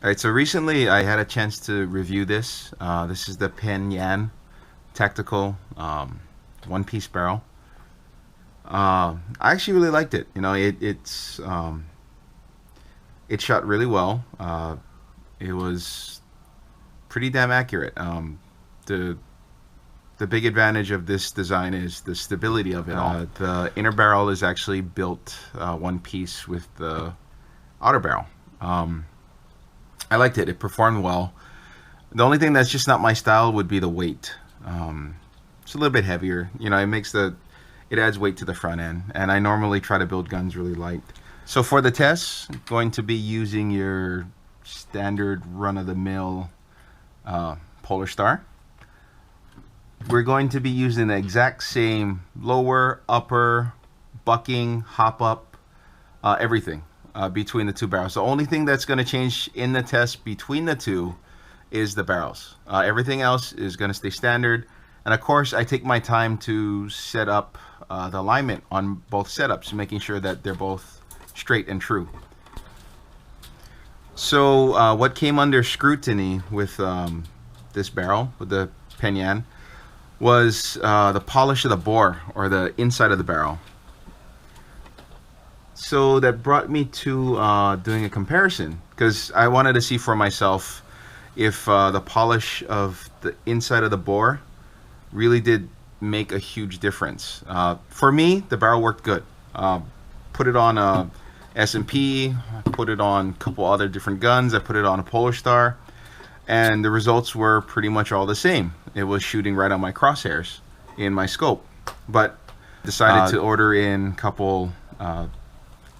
All right, so recently I had a chance to review this. This is the Penn tactical one-piece barrel. I actually really liked it. It shot really well. It was pretty damn accurate. The the big advantage of this design is the stability of it all. The inner barrel is actually built one piece with the outer barrel. I liked it. It performed well. The only thing that's just not my style would be the weight. It's a little bit heavier. It adds weight to the front end, and I normally try to build guns really light. So for the test, I'm going to be using your standard run-of-the-mill Polar Star. We're going to be using the exact same lower, upper, bucking, hop up, everything between the two barrels. The only thing that's going to change in the test between the two is the barrels. Everything else is going to stay standard. And of course, I take my time to set up the alignment on both setups, making sure that they're both straight and true. So what came under scrutiny with this barrel, with the Penn, was the polish of the bore, or the inside of the barrel. So that brought me to doing a comparison, because I wanted to see for myself if the polish of the inside of the bore really did make a huge difference. For me, the barrel worked good. Put it on a S&P, put it on a couple other different guns, I put it on a Polar Star, and the results were pretty much all the same. It was shooting right on my crosshairs in my scope. But decided to order in a couple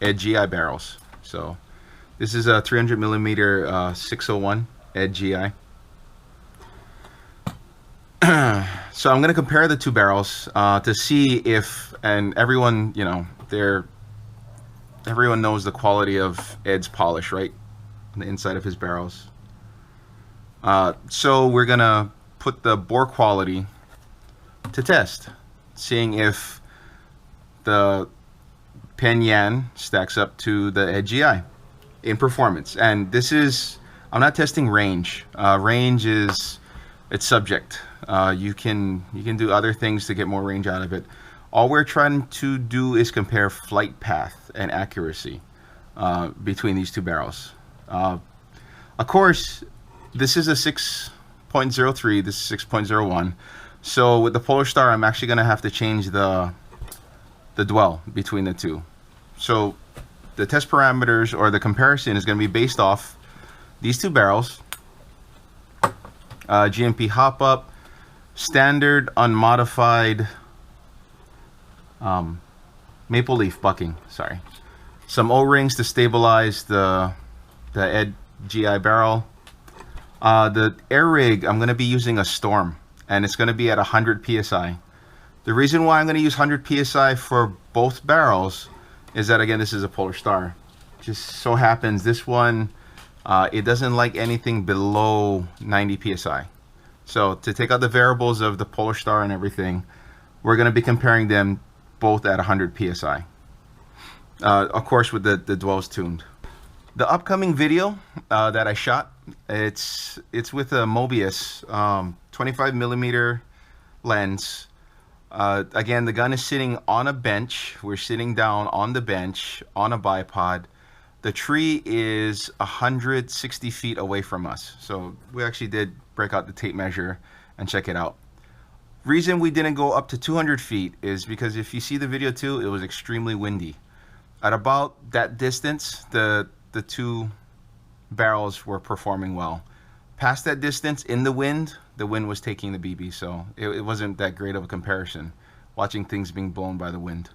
EdGI barrels. So this is a 300 millimeter 601 EdGI. So I'm going to compare the two barrels to see if, and everyone, everyone knows the quality of Ed's polish, right? On the inside of his barrels. So we're going to put the bore quality to test, seeing if the Penn stacks up to the EdGI in performance. And this is, I'm not testing range. Range is, it's subject. You can do other things to get more range out of it. All we're trying to do is compare flight path and accuracy between these two barrels. Of course, this is a 6.03, this is 6.01. So with the Polar Star, I'm actually going to have to change the dwell between the two. So the test parameters, or the comparison, is going to be based off these two barrels. GMP hop up, standard unmodified maple leaf bucking, sorry. Some O-rings to stabilize the EdGI barrel. The air rig, I'm going to be using a Storm, and it's going to be at 100 psi. The reason why I'm going to use 100 psi for both barrels is that, again, this is a Polar Star. Just so happens this one, it doesn't like anything below 90 psi. So to take out the variables of the Polar Star and everything, we're going to be comparing them both at 100 psi. Of course, with the dwells tuned. The upcoming video that I shot, it's with a Mobius 25 millimeter lens. Again, the gun is sitting on a bench. We're sitting down on the bench on a bipod. The tree is 160 feet away from us. So we actually did break out the tape measure and check it out. Reason we didn't go up to 200 feet is because if you see the video too, it was extremely windy. At about that distance, the two barrels were performing well. Past that distance, in the wind was taking the BB, so it wasn't that great of a comparison, watching things being blown by the wind.